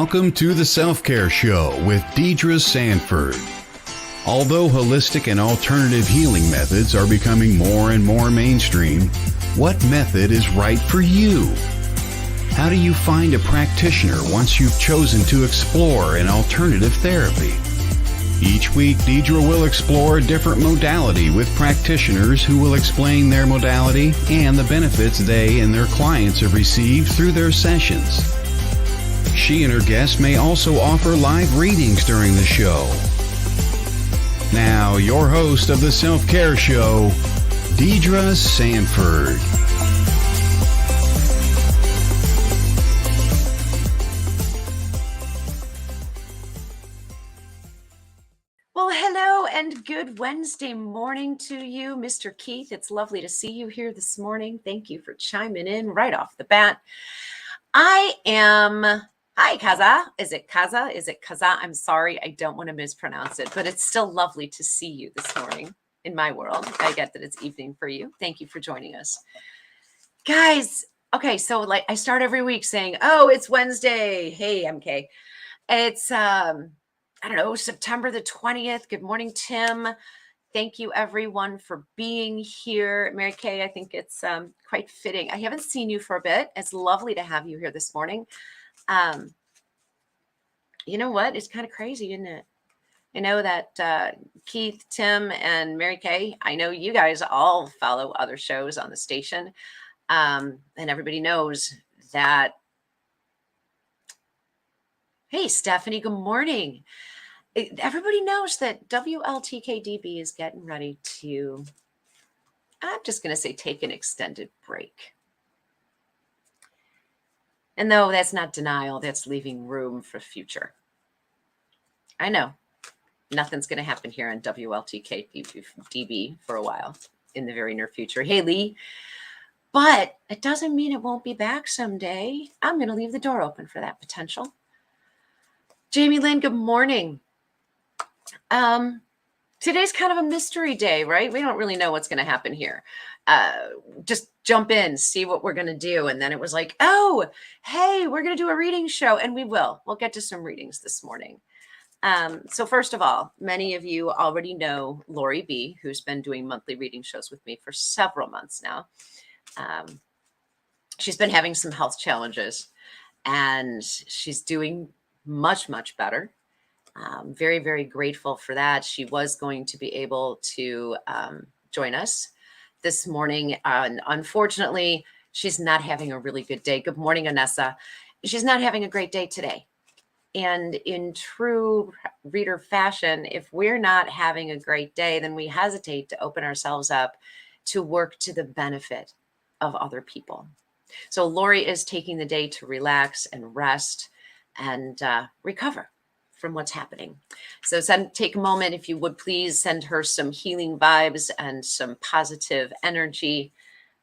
Welcome to the Self-Care Show with Deidre Sanford. Although holistic and alternative healing methods are becoming more and more mainstream, what method is right for you? How do you find a practitioner once you've chosen to explore an alternative therapy? Each week, Deidre will explore a different modality with practitioners who will explain their modality and the benefits they and their clients have received through their sessions. She and her guests may also offer live readings during the show. Now, your host of the Self-Care Show, Deidre Sanford. Well, hello and good Wednesday morning to you, Mr. Keith. It's lovely to see you here this morning. Thank you for chiming in right off the bat. Hi, Kaza. Is it Kaza? Is it Kaza? I'm sorry. I don't want to mispronounce it, but it's still lovely to see you this morning in my world. I get that it's evening for you. Thank you for joining us. Guys, okay, so like I start every week saying, oh, it's Wednesday. Hey, MK. It's, September the 20th. Good morning, Tim. Thank you, everyone, for being here. Mary Kay, I think it's quite fitting. I haven't seen you for a bit. It's lovely to have you here this morning. You know what? It's kind of crazy, isn't it? I know that Keith, Tim, and Mary Kay, I know you guys all follow other shows on the station. And everybody knows that. Hey, Stephanie, good morning. Everybody knows that WLTK-DB is getting ready to, I'm just going to say, take an extended break. And though that's not denial, that's leaving room for future. I know nothing's going to happen here on WLTK-DB for a while in the very near future. Hey, Lee, but it doesn't mean it won't be back someday. I'm going to leave the door open for that potential. Jamie Lynn, good morning. Today's kind of a mystery day, right? We don't really know what's going to happen here. Just jump in, see what we're going to do. And then it was like, oh, hey, we're going to do a reading show. And we will. We'll get to some readings this morning. So first of all, many of you already know Lori B., who's been doing monthly reading shows with me for several months now. She's been having some health challenges, and she's doing much, much better. Very, very grateful for that. She was going to be able to join us this morning. Unfortunately, she's not having a really good day. Good morning, Anessa. She's not having a great day today. And in true reader fashion, if we're not having a great day, then we hesitate to open ourselves up to work to the benefit of other people. So Lori is taking the day to relax and rest and recover from what's happening. So take a moment, if you would please send her some healing vibes and some positive energy.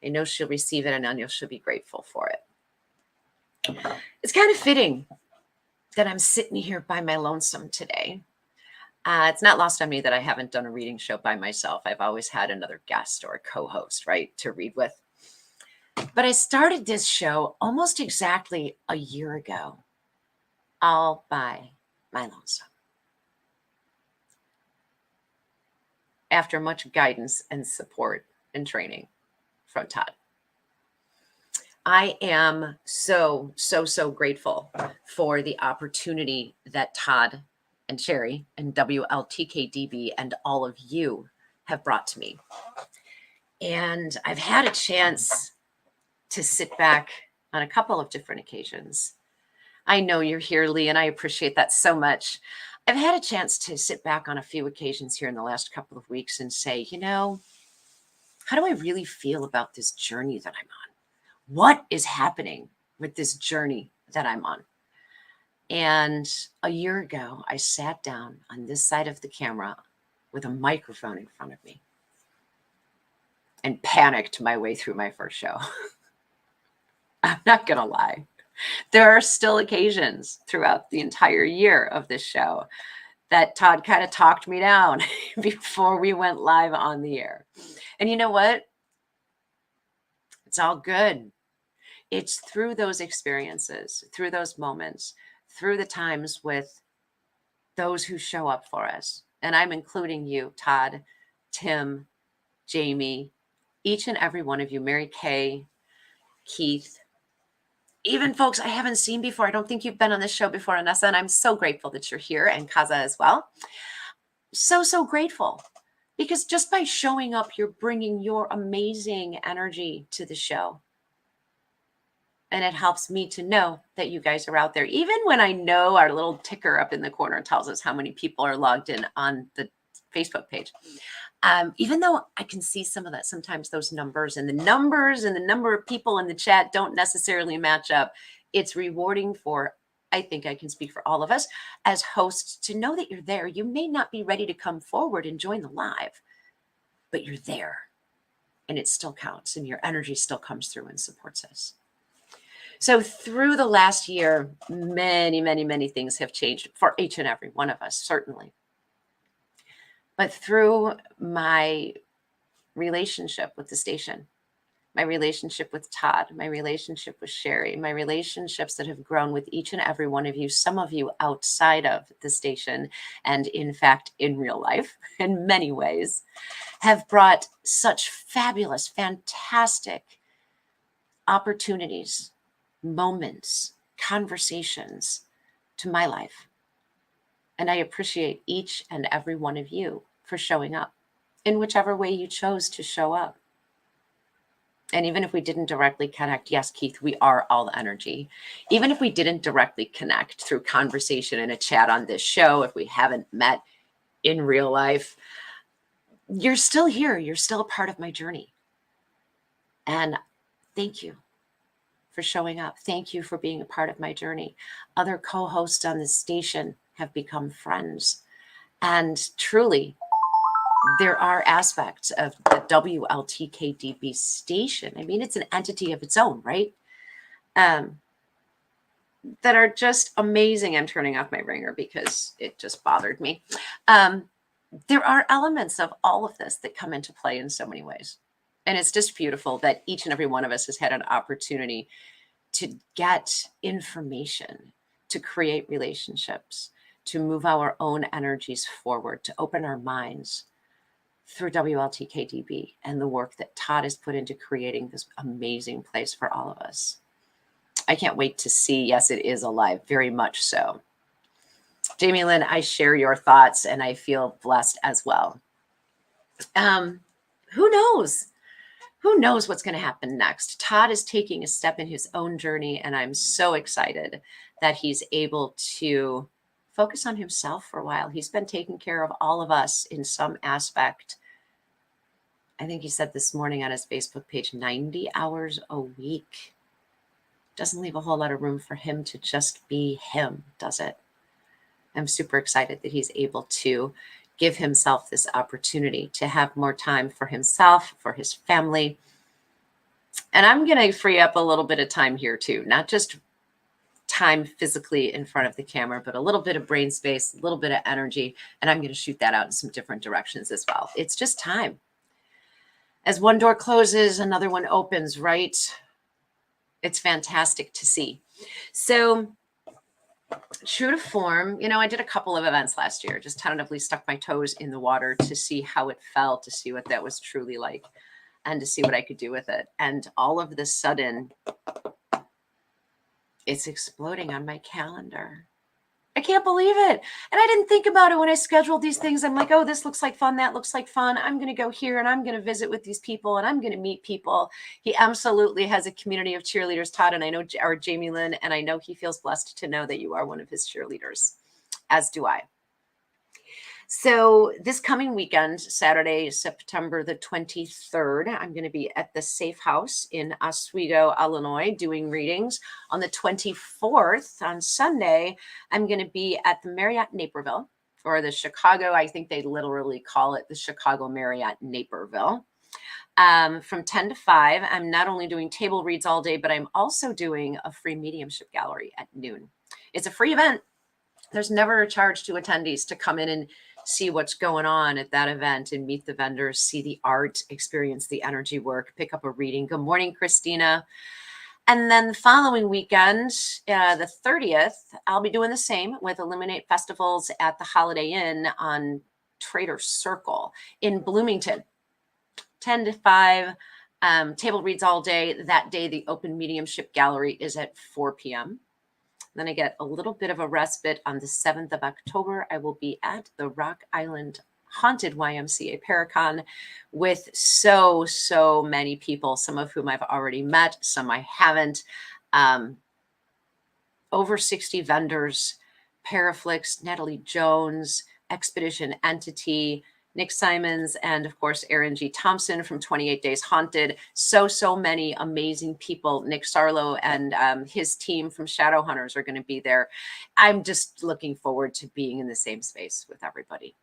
I know she'll receive it, and I know she'll be grateful for it. It's kind of fitting that I'm sitting here by my lonesome today. It's not lost on me that I haven't done a reading show by myself. I've always had another guest or a co-host, right, to read with. But I started this show almost exactly a year ago, all by my lonesome. After much guidance and support and training from Todd. I am so grateful for the opportunity that Todd and Sherry and WLTK-DB and all of you have brought to me. And I've had a chance to sit back on a couple of different occasions. I know you're here, Lee, and I appreciate that so much. I've had a chance to sit back on a few occasions here in the last couple of weeks and say, you know, how do I really feel about this journey that I'm on? What is happening with this journey that I'm on? And a year ago, I sat down on this side of the camera with a microphone in front of me and panicked my way through my first show. I'm not going to lie. There are still occasions throughout the entire year of this show that Todd kind of talked me down before we went live on the air. And you know what? It's all good. It's through those experiences, through those moments, through the times with those who show up for us. And I'm including you, Todd, Tim, Jamie, each and every one of you, Mary Kay, Keith, even folks I haven't seen before. I don't think you've been on this show before, Anessa, and I'm so grateful that you're here, and Kaza as well. So grateful, because just by showing up, you're bringing your amazing energy to the show. And it helps me to know that you guys are out there. Even when I know our little ticker up in the corner tells us how many people are logged in on the Facebook page. Even though I can see some of that, sometimes those numbers and the number of people in the chat don't necessarily match up. It's rewarding for, I think I can speak for all of us as hosts, to know that you're there. You may not be ready to come forward and join the live, but you're there and it still counts and your energy still comes through and supports us. So through the last year, many things have changed for each and every one of us, certainly. But through my relationship with the station, my relationship with Todd, my relationship with Sherry, my relationships that have grown with each and every one of you, some of you outside of the station, and in fact, in real life, in many ways, have brought such fabulous, fantastic opportunities, moments, conversations to my life. And I appreciate each and every one of you for showing up in whichever way you chose to show up. And even if we didn't directly connect, yes, Keith, we are all energy. Even if we didn't directly connect through conversation and a chat on this show, if we haven't met in real life, you're still here. You're still a part of my journey. And thank you for showing up. Thank you for being a part of my journey. Other co-hosts on this station have become friends. And truly, there are aspects of the WLTK-DB station. I mean, it's an entity of its own, right? That are just amazing. I'm turning off my ringer because it just bothered me. There are elements of all of this that come into play in so many ways. And it's just beautiful that each and every one of us has had an opportunity to get information, to create relationships, to move our own energies forward, to open our minds through WLTK-DB and the work that Todd has put into creating this amazing place for all of us. I can't wait to see. Yes, it is alive, very much so. Jamie Lynn, I share your thoughts and I feel blessed as well. Who knows? Who knows what's going to happen next? Todd is taking a step in his own journey, and I'm so excited that he's able to focus on himself for a while. He's been taking care of all of us in some aspect. I think he said this morning on his Facebook page, 90 hours a week. Doesn't leave a whole lot of room for him to just be him, does it? I'm super excited that he's able to give himself this opportunity to have more time for himself, for his family. And I'm going to free up a little bit of time here too, not just time physically in front of the camera, but a little bit of brain space, a little bit of energy. And I'm going to shoot that out in some different directions as well. It's just time. As one door closes, another one opens, right? It's fantastic to see. So true to form, you know, I did a couple of events last year, just tentatively stuck my toes in the water to see how it felt, to see what that was truly like, and to see what I could do with it. And all of the sudden, it's exploding on my calendar. I can't believe it. And I didn't think about it when I scheduled these things. I'm like, oh, this looks like fun. That looks like fun. I'm going to go here and I'm going to visit with these people and I'm going to meet people. He absolutely has a community of cheerleaders, Todd, and I know, or Jamie Lynn, and I know he feels blessed to know that you are one of his cheerleaders, as do I. So this coming weekend, Saturday, September the 23rd, I'm going to be at the Safe House in Oswego, Illinois, doing readings. On the 24th, on Sunday, I'm going to be at the Marriott Naperville, or the Chicago, I think they literally call it the Chicago Marriott Naperville. From 10 to 5, I'm not only doing table reads all day, but I'm also doing a free mediumship gallery at noon. It's a free event. There's never a charge to attendees to come in and see what's going on at that event and meet the vendors, see the art, experience the energy work, pick up a reading. Good morning, Christina. And then the following weekend, the 30th, I'll be doing the same with Illuminate Festivals at the Holiday Inn on Trader Circle in Bloomington. 10 to 5, table reads all day. That day, the Open Mediumship Gallery is at 4 p.m. Then I get a little bit of a respite on the 7th of October. I will be at the Rock Island Haunted YMCA Paracon with so many people, some of whom I've already met, some I haven't. Over 60 vendors, Paraflix, Natalie Jones, Expedition Entity, Nick Simons, and of course, Aaron G. Thompson from 28 Days Haunted. So many amazing people. Nick Sarlo and his team from Shadowhunters are going to be there. I'm just looking forward to being in the same space with everybody.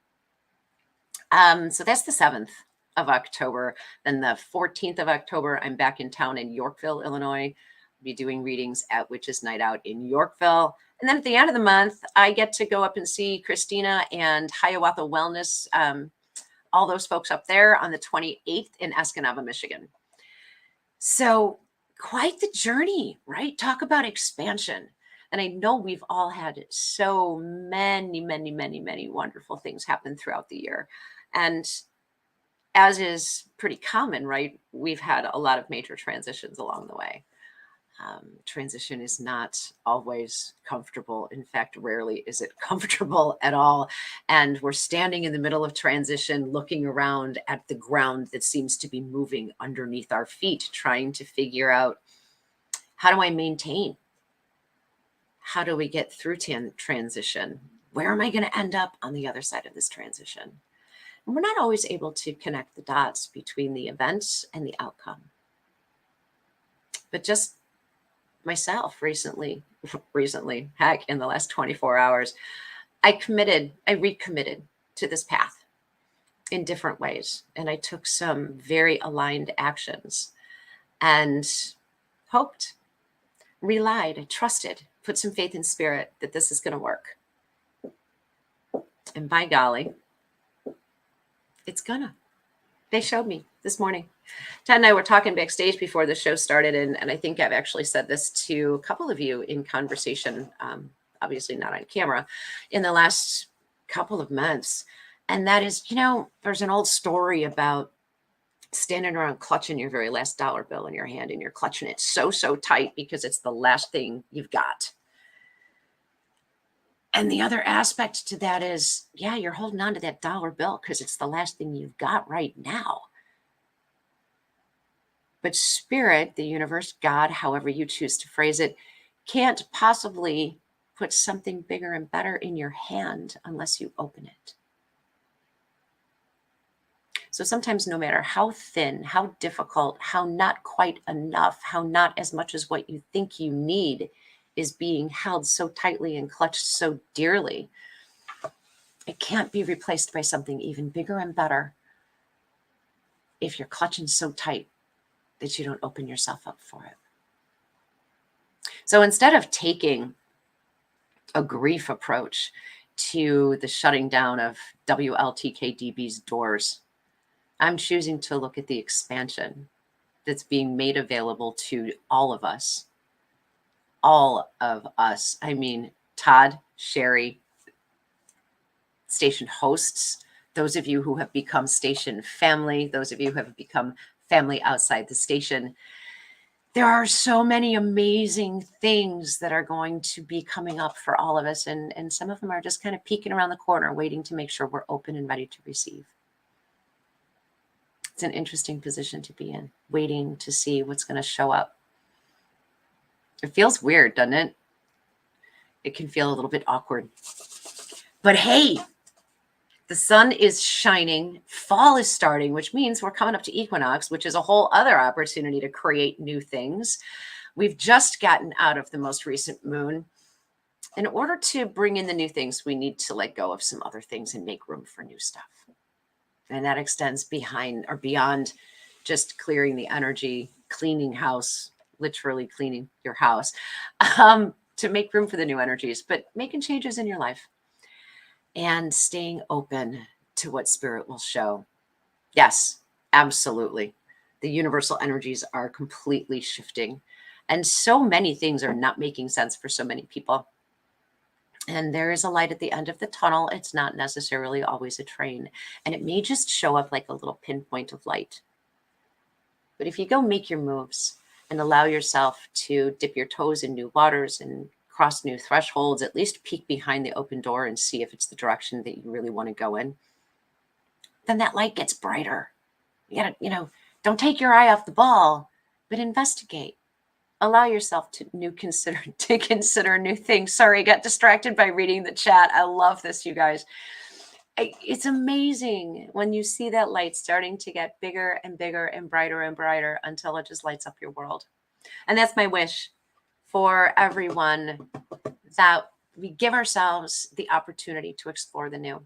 So that's the 7th of October. Then the 14th of October, I'm back in town in Yorkville, Illinois. I'll be doing readings at Witches Night Out in Yorkville. And then at the end of the month, I get to go up and see Christina and Hiawatha Wellness, all those folks up there on the 28th in Escanaba, Michigan. So quite the journey, right? Talk about expansion. And I know we've all had so many wonderful things happen throughout the year. And as is pretty common, right? We've had a lot of major transitions along the way. Transition is not always comfortable. In fact, rarely is it comfortable at all. And we're standing in the middle of transition, looking around at the ground that seems to be moving underneath our feet, trying to figure out, how do I maintain? How do we get through transition? Where am I going to end up on the other side of this transition? And we're not always able to connect the dots between the events and the outcome. But just myself recently, heck, in the last 24 hours, I recommitted to this path in different ways. And I took some very aligned actions and hoped, relied, trusted, put some faith in spirit that this is going to work. And by golly, it's gonna. They showed me this morning. Ted and I were talking backstage before the show started, and I think I've actually said this to a couple of you in conversation, obviously not on camera, in the last couple of months. And that is, there's an old story about standing around clutching your very last dollar bill in your hand, and you're clutching it so tight because it's the last thing you've got. And the other aspect to that is, yeah, you're holding on to that dollar bill because it's the last thing you've got right now. But spirit, the universe, God, however you choose to phrase it, can't possibly put something bigger and better in your hand unless you open it. So sometimes, no matter how thin, how difficult, how not quite enough, how not as much as what you think you need is being held so tightly and clutched so dearly, it can't be replaced by something even bigger and better if you're clutching so tight that you don't open yourself up for it. So instead of taking a grief approach to the shutting down of WLTK-DB's doors, I'm choosing to look at the expansion that's being made available to all of us. All of us. I mean, Todd, Sherry, station hosts, those of you who have become station family, those of you who have become family outside the station. There are so many amazing things that are going to be coming up for all of us. And some of them are just kind of peeking around the corner, waiting to make sure we're open and ready to receive. It's an interesting position to be in, waiting to see what's going to show up. It feels weird, doesn't it? It can feel a little bit awkward. But hey, the sun is shining, fall is starting, which means we're coming up to equinox, which is a whole other opportunity to create new things. We've just gotten out of the most recent moon. In order to bring in the new things, we need to let go of some other things and make room for new stuff. And that extends beyond just clearing the energy, cleaning house, literally cleaning your house, to make room for the new energies, but making changes in your life and staying open to what spirit will show. Yes, absolutely. The universal energies are completely shifting. And so many things are not making sense for so many people. And there is a light at the end of the tunnel. It's not necessarily always a train. And it may just show up like a little pinpoint of light. But if you go make your moves and allow yourself to dip your toes in new waters and cross new thresholds, at least peek behind the open door and see if it's the direction that you really want to go in, then that light gets brighter. You gotta, don't take your eye off the ball, but investigate. Allow yourself to consider new things. Sorry, I got distracted by reading the chat. I love this, you guys. It's amazing when you see that light starting to get bigger and bigger and brighter until it just lights up your world. And that's my wish for everyone, that we give ourselves the opportunity to explore the new.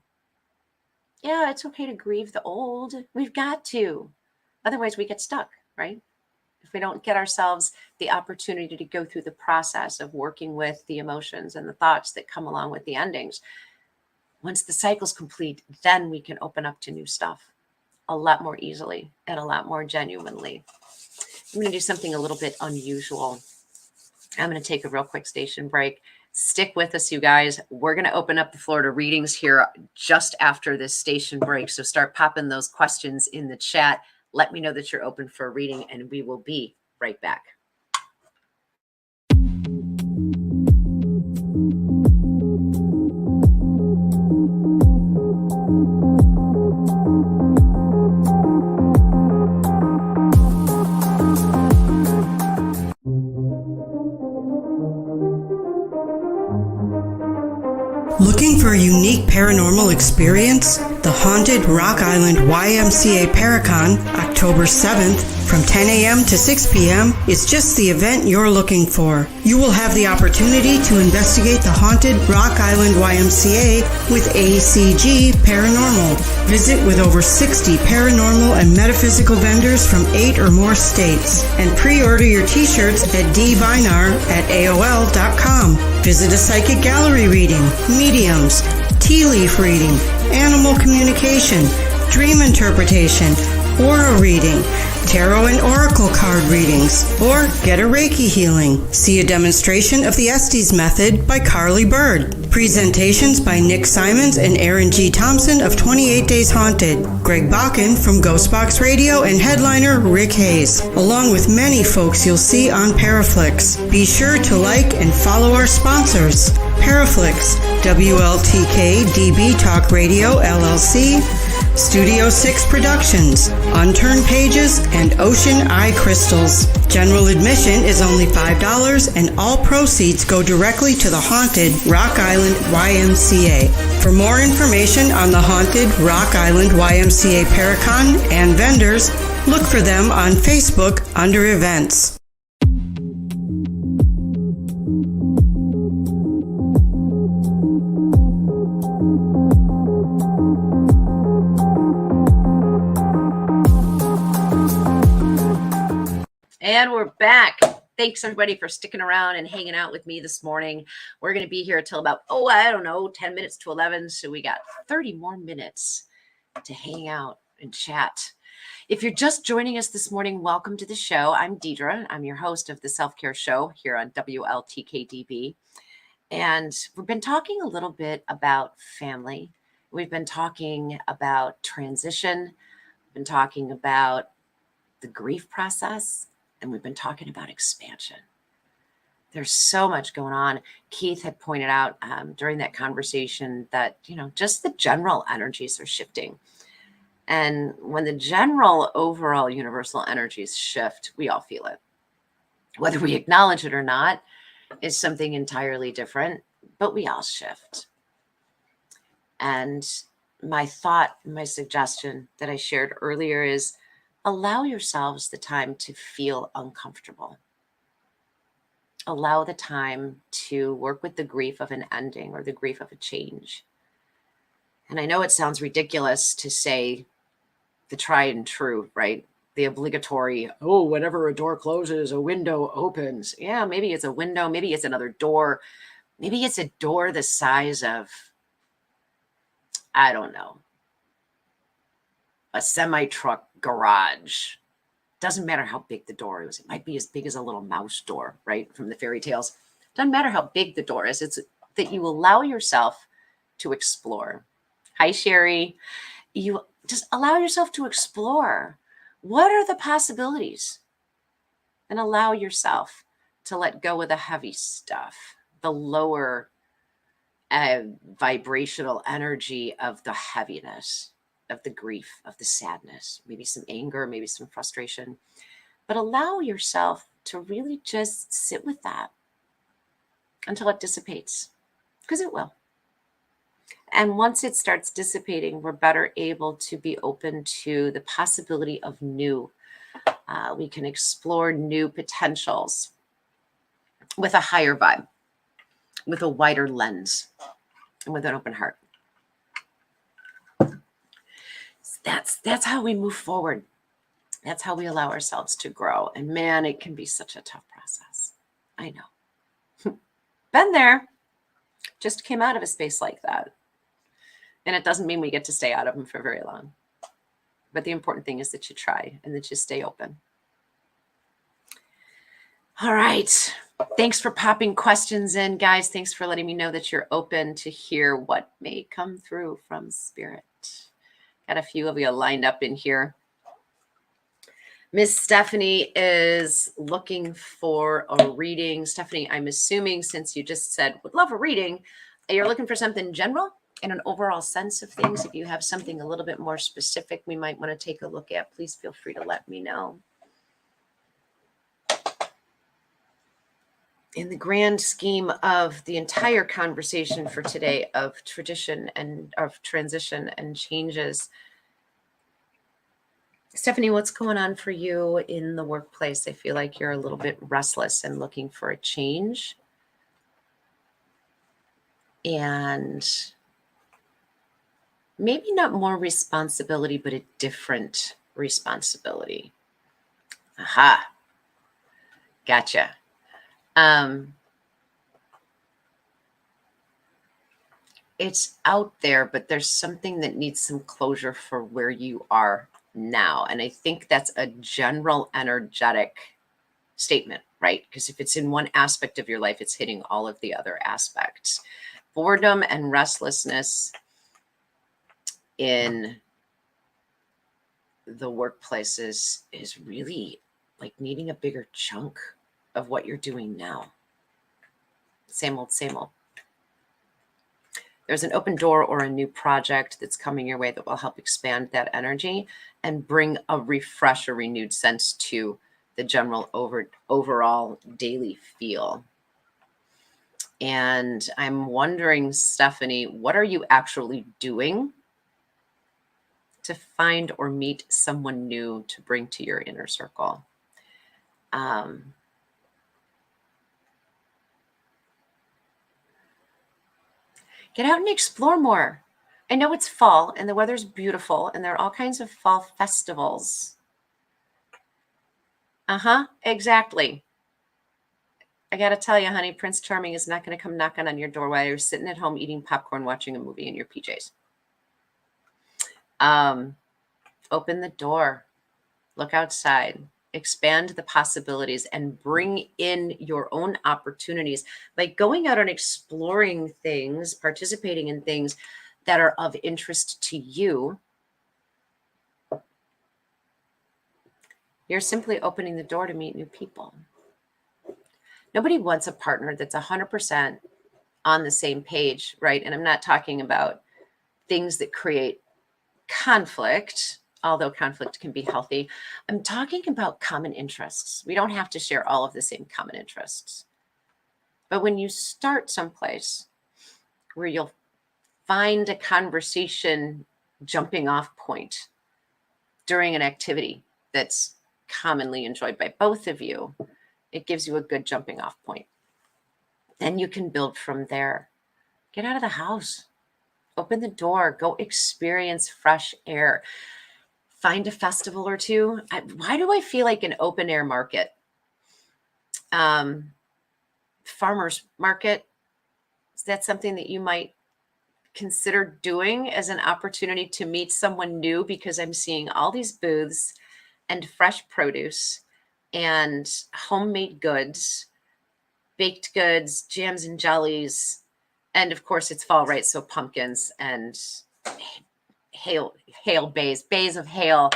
Yeah, it's okay to grieve the old. We've got to. Otherwise, we get stuck, right? If we don't get ourselves the opportunity to go through the process of working with the emotions and the thoughts that come along with the endings, once the cycle's complete, then we can open up to new stuff a lot more easily and a lot more genuinely. I'm going to do something a little bit unusual. I'm going to take a real quick station break. Stick with us, you guys. We're going to open up the floor to readings here just after this station break. So start popping those questions in the chat. Let me know that you're open for a reading, and we will be right back. Looking for a unique paranormal experience? The Haunted Rock Island YMCA Paracon, October 7th, from 10 a.m. to 6 p.m. is just the event you're looking for. You will have the opportunity to investigate the Haunted Rock Island YMCA with ACG Paranormal. Visit with over 60 paranormal and metaphysical vendors from 8 or more states. And pre-order your t-shirts at dbinar@aol.com. Visit a psychic gallery reading, mediums, tea leaf reading, animal communication, dream interpretation, aura reading, tarot and oracle card readings, or get a Reiki healing. See a demonstration of the Estes method by Carly Bird. Presentations by Nick Simons and Aaron G. Thompson of 28 Days Haunted, Greg Bakken from Ghostbox Radio, and headliner Rick Hayes, along with many folks you'll see on Paraflix. Be sure to like and follow our sponsors: Paraflix, WLTK-DB Talk Radio LLC, Studio 6 Productions, Unturned Pages, and Ocean Eye Crystals. General admission is only $5, and all proceeds go directly to the Haunted Rock Island YMCA. For more information on the Haunted Rock Island YMCA Paracon and vendors, look for them on Facebook under Events. And we're back. Thanks, everybody, for sticking around and hanging out with me this morning. We're going to be here until about, 10 minutes to 11. So we got 30 more minutes to hang out and chat. If you're just joining us this morning, welcome to the show. I'm Deidre. I'm your host of the Self-Care Show here on WLTK-DB. And we've been talking a little bit about family. We've been talking about transition. We've been talking about the grief process. And we've been talking about expansion. There's so much going on. Keith had pointed out during that conversation that, just the general energies are shifting. And when the general overall universal energies shift, we all feel it. Whether we acknowledge it or not is something entirely different, but we all shift. And my suggestion that I shared earlier is, allow yourselves the time to feel uncomfortable. Allow the time to work with the grief of an ending or the grief of a change. And I know it sounds ridiculous to say the tried and true, right? The obligatory, whenever a door closes, a window opens. Yeah, maybe it's a window. Maybe it's another door. Maybe it's a door the size of, I don't know, a semi-truck garage. Doesn't matter how big the door is. It might be as big as a little mouse door, right? From the fairy tales. Doesn't matter how big the door is. It's that you allow yourself to explore. Hi, Sherry. You just allow yourself to explore. What are the possibilities? And allow yourself to let go of the heavy stuff, the lower vibrational energy of the heaviness, of the grief, of the sadness, maybe some anger, maybe some frustration. But allow yourself to really just sit with that until it dissipates, because it will. And once it starts dissipating, we're better able to be open to the possibility of new. We can explore new potentials with a higher vibe, with a wider lens, and with an open heart. That's how we move forward. That's how we allow ourselves to grow. And man, it can be such a tough process. I know. Been there. Just came out of a space like that. And it doesn't mean we get to stay out of them for very long. But the important thing is that you try and that you stay open. All right. Thanks for popping questions in, guys. Thanks for letting me know that you're open to hear what may come through from Spirit. Got a few of you lined up in here. Miss Stephanie is looking for a reading. Stephanie, I'm assuming since you just said would love a reading, you're looking for something general in an overall sense of things. If you have something a little bit more specific we might want to take a look at, please feel free to let me know. In the grand scheme of the entire conversation for today of tradition and of transition and changes, Stephanie, what's going on for you in the workplace? I feel like you're a little bit restless and looking for a change. And maybe not more responsibility, but a different responsibility. Aha. Gotcha. It's out there, but there's something that needs some closure for where you are now. And I think that's a general energetic statement, right? Because if it's in one aspect of your life, it's hitting all of the other aspects. Boredom and restlessness in the workplace is really like needing a bigger chunk of what you're doing now. Same old, same old. There's an open door or a new project that's coming your way that will help expand that energy and bring a refresh or renewed sense to the general overall daily feel. And I'm wondering, Stephanie, what are you actually doing to find or meet someone new to bring to your inner circle? Get out and explore more. I know it's fall and the weather's beautiful and there are all kinds of fall festivals. Exactly. I got to tell you, honey, Prince Charming is not going to come knocking on your door while you're sitting at home eating popcorn, watching a movie in your PJs. Open the door, look outside, expand the possibilities, and bring in your own opportunities by going out and exploring things, participating in things that are of interest to you. You're simply opening the door to meet new people. Nobody wants a partner that's 100% on the same page, right? And I'm not talking about things that create conflict, although conflict can be healthy. I'm talking about common interests. We don't have to share all of the same common interests. But when you start someplace where you'll find a conversation jumping off point during an activity that's commonly enjoyed by both of you, it gives you a good jumping off point. Then you can build from there. Get out of the house. Open the door. Go experience fresh air. Find a festival or two. Why do I feel like an open air market? Farmers market. Is that something that you might consider doing as an opportunity to meet someone new? Because I'm seeing all these booths and fresh produce and homemade goods, baked goods, jams and jellies. And of course it's fall, right? So pumpkins and bays of hail,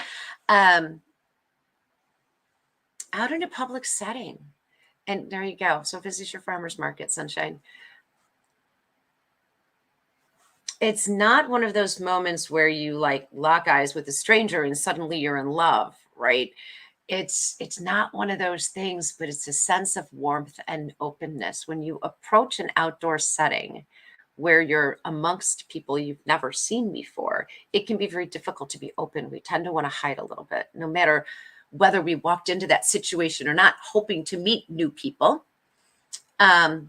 out in a public setting. And there you go. So visit your farmer's market, sunshine. It's not one of those moments where you like lock eyes with a stranger and suddenly you're in love, right? It's not one of those things, but it's a sense of warmth and openness. When you approach an outdoor setting where you're amongst people you've never seen before, it can be very difficult to be open. We tend to want to hide a little bit, no matter whether we walked into that situation or not, hoping to meet new people.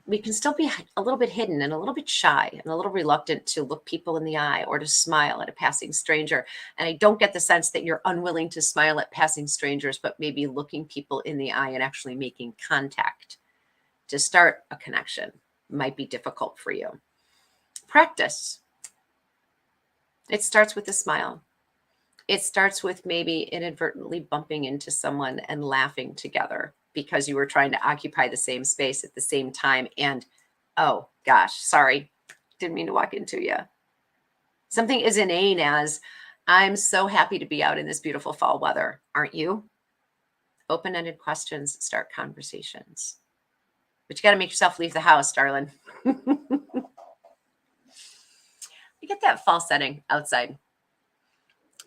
We can still be a little bit hidden and a little bit shy and a little reluctant to look people in the eye or to smile at a passing stranger. And I don't get the sense that you're unwilling to smile at passing strangers, but maybe looking people in the eye and actually making contact to start a connection might be difficult for you. Practice. It starts with a smile. It starts with maybe inadvertently bumping into someone and laughing together because you were trying to occupy the same space at the same time. And, oh gosh, sorry, didn't mean to walk into you. Something as inane as, I'm so happy to be out in this beautiful fall weather, aren't you? Open-ended questions start conversations. But you got to make yourself leave the house, darling. You get that fall setting outside.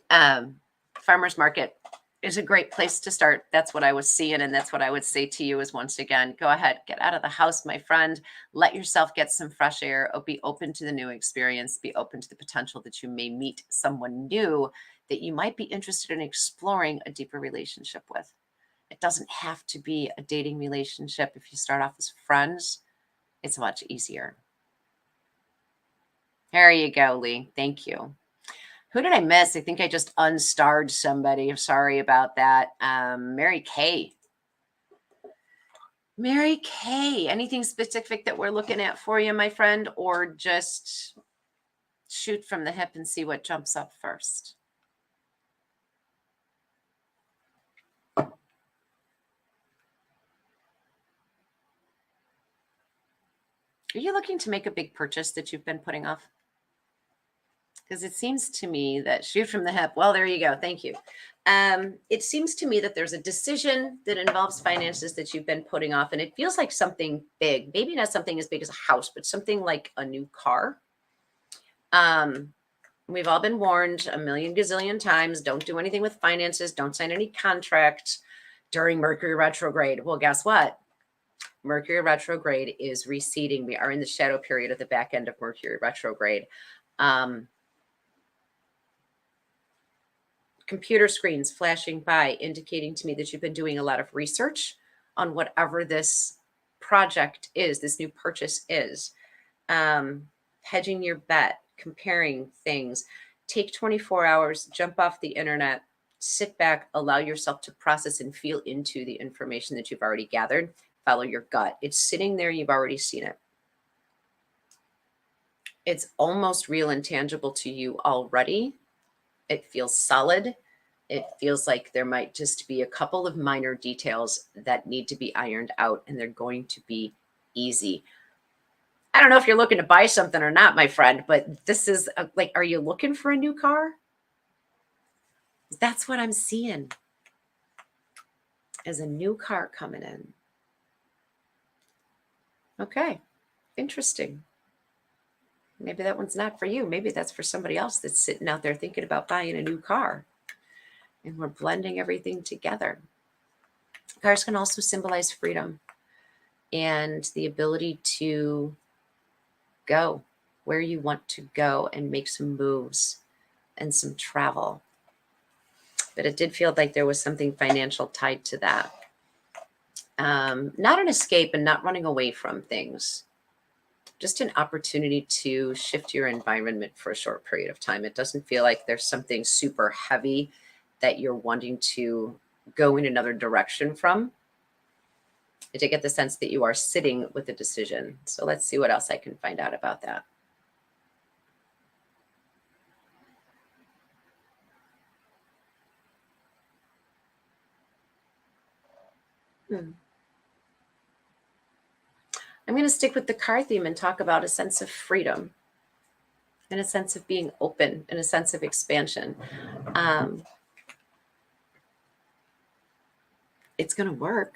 Farmer's market is a great place to start. That's what I was seeing. And that's what I would say to you is, once again, go ahead, get out of the house, my friend. Let yourself get some fresh air. Be open to the new experience. Be open to the potential that you may meet someone new that you might be interested in exploring a deeper relationship with. It doesn't have to be a dating relationship. If you start off as friends, it's much easier. There you go, Lee. Thank you. Who did I miss? I think I just unstarred somebody. I'm sorry about that. Mary Kay. Mary Kay. Anything specific that we're looking at for you, my friend, or just shoot from the hip and see what jumps up first? Are you looking to make a big purchase that you've been putting off? Because it seems to me that shoot from the hip. Well, there you go. Thank you. It seems to me that there's a decision that involves finances that you've been putting off, and it feels like something big. Maybe not something as big as a house, but something like a new car. We've all been warned a million gazillion times, don't do anything with finances. Don't sign any contract during Mercury retrograde. Well, guess what? Mercury retrograde is receding. We are in the shadow period at the back end of Mercury retrograde. Computer screens flashing by, indicating to me that you've been doing a lot of research on whatever this project is, this new purchase is. Hedging your bet, comparing things. Take 24 hours, jump off the internet, sit back, allow yourself to process and feel into the information that you've already gathered. Follow your gut. It's sitting there. You've already seen it. It's almost real and tangible to you already. It feels solid. It feels like there might just be a couple of minor details that need to be ironed out, and they're going to be easy. I don't know if you're looking to buy something or not, my friend, but this is like, are you looking for a new car? That's what I'm seeing as a new car coming in. Okay, interesting. Maybe that one's not for you. Maybe that's for somebody else that's sitting out there thinking about buying a new car. And we're blending everything together. Cars can also symbolize freedom and the ability to go where you want to go and make some moves and some travel. But it did feel like there was something financial tied to that. Not an escape and not running away from things. Just an opportunity to shift your environment for a short period of time. It doesn't feel like there's something super heavy that you're wanting to go in another direction from. I did get the sense that you are sitting with a decision. So let's see what else I can find out about that. I'm going to stick with the car theme and talk about a sense of freedom and a sense of being open and a sense of expansion. It's going to work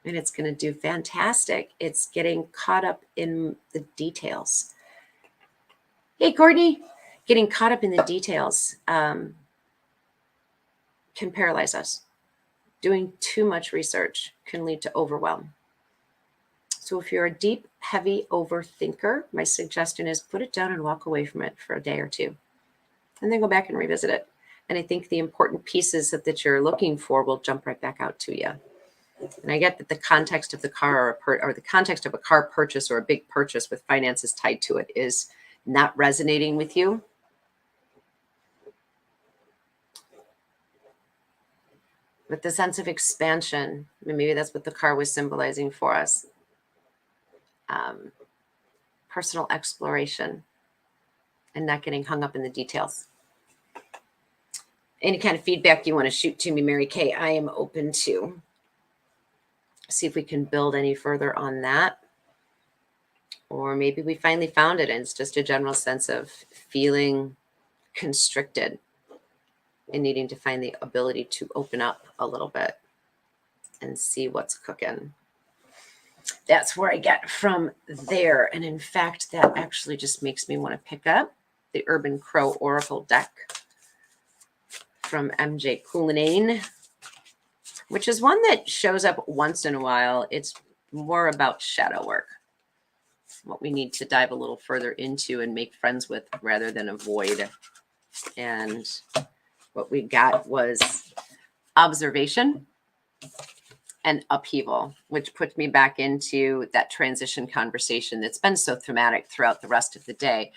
and it's going to do fantastic. It's getting caught up in the details. Hey, Courtney, getting caught up in the details can paralyze us. Doing too much research can lead to overwhelm. So if you're a deep, heavy overthinker, my suggestion is put it down and walk away from it for a day or two, and then go back and revisit it. And I think the important pieces that you're looking for will jump right back out to you. And I get that the context of the car or the context of a car purchase or a big purchase with finances tied to it is not resonating with you. But the sense of expansion, maybe that's what the car was symbolizing for us. Personal exploration and not getting hung up in the details. Any kind of feedback you want to shoot to me, Mary Kay, I am open to. See if we can build any further on that. Or maybe we finally found it and it's just a general sense of feeling constricted and needing to find the ability to open up a little bit and see what's cooking. That's where I get from there. And in fact, that actually just makes me want to pick up the Urban Crow Oracle deck from MJ Cullinane, which is one that shows up once in a while. It's more about shadow work, what we need to dive a little further into and make friends with rather than avoid. And what we got was observation and upheaval, which put me back into that transition conversation that's been so thematic throughout the rest of the day.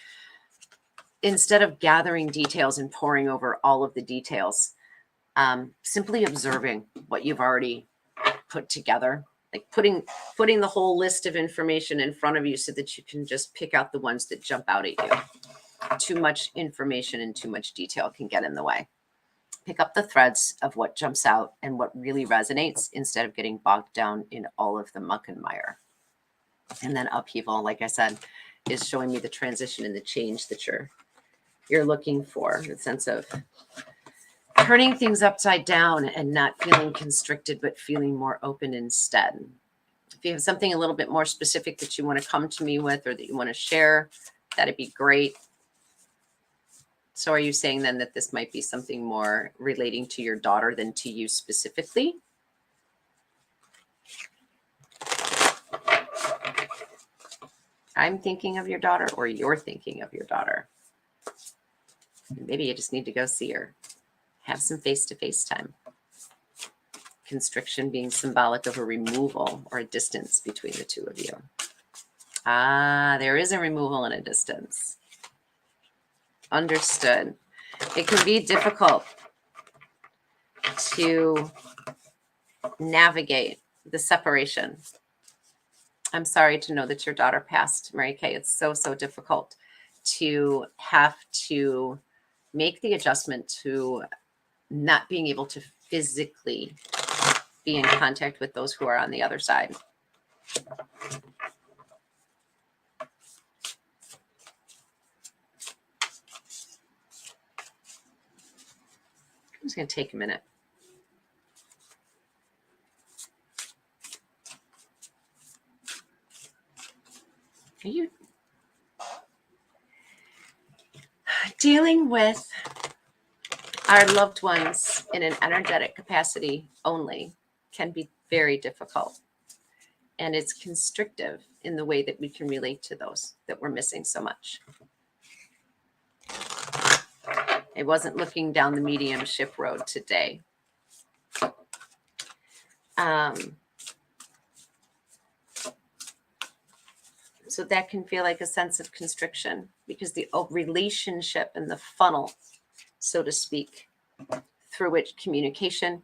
Instead of gathering details and poring over all of the details, simply observing what you've already put together, like putting the whole list of information in front of you so that you can just pick out the ones that jump out at you. Too much information and too much detail can get in the way. Pick up the threads of what jumps out and what really resonates instead of getting bogged down in all of the muck and mire. And then upheaval, like I said, is showing me the transition and the change that you're looking for, the sense of turning things upside down and not feeling constricted, but feeling more open instead. If you have something a little bit more specific that you want to come to me with or that you want to share, that'd be great. So are you saying then that this might be something more relating to your daughter than to you specifically? I'm thinking of your daughter or you're thinking of your daughter. Maybe you just need to go see her. Have some face-to-face time. Constriction being symbolic of a removal or a distance between the two of you. There is a removal and a distance. Understood. It can be difficult to navigate the separation. I'm sorry to know that your daughter passed, Mary Kay. It's so, so difficult to have to make the adjustment to not being able to physically be in contact with those who are on the other side. I'm just going to take a minute. Are you dealing with our loved ones in an energetic capacity only can be very difficult. And it's constrictive in the way that we can relate to those that we're missing so much. I wasn't looking down the mediumship road today. So that can feel like a sense of constriction because the relationship and the funnel, so to speak, through which communication,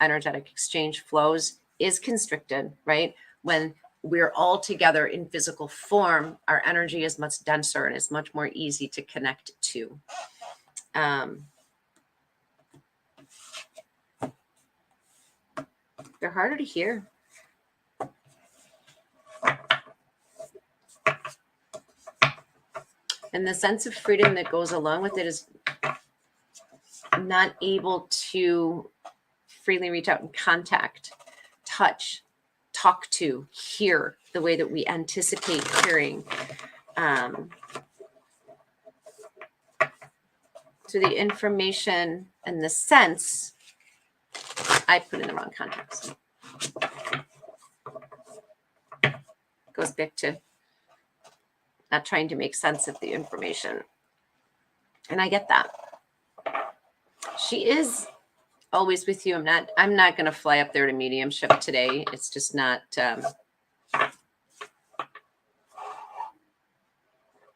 energetic exchange flows is constricted, right? When we're all together in physical form, our energy is much denser and it's much more easy to connect to. They're harder to hear. And the sense of freedom that goes along with it is not able to freely reach out and contact, touch, talk to, hear the way that we anticipate hearing. So the information and the sense, I put in the wrong context. Goes back to not trying to make sense of the information. And I get that. She is always with you. I'm not going to fly up there to mediumship today. It's just not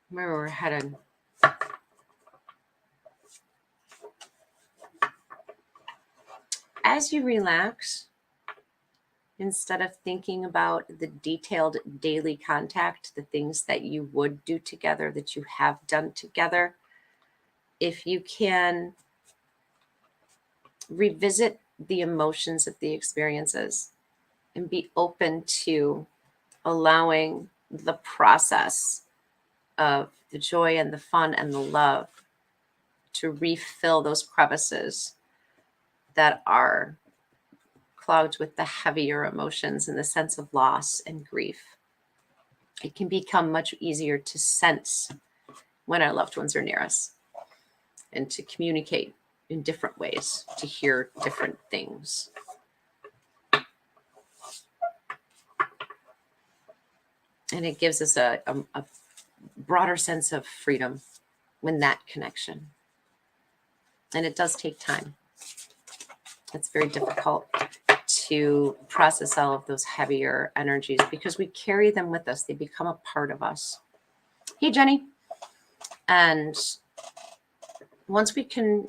where we're headed. As you relax, instead of thinking about the detailed daily contact, the things that you would do together, that you have done together, if you can revisit the emotions of the experiences and be open to allowing the process of the joy and the fun and the love to refill those crevices that are clogged with the heavier emotions and the sense of loss and grief. It can become much easier to sense when our loved ones are near us and to communicate in different ways, to hear different things. And it gives us a broader sense of freedom when that connection. And it does take time. It's very difficult to process all of those heavier energies because we carry them with us. They become a part of us. Hey, Jenny. And once we can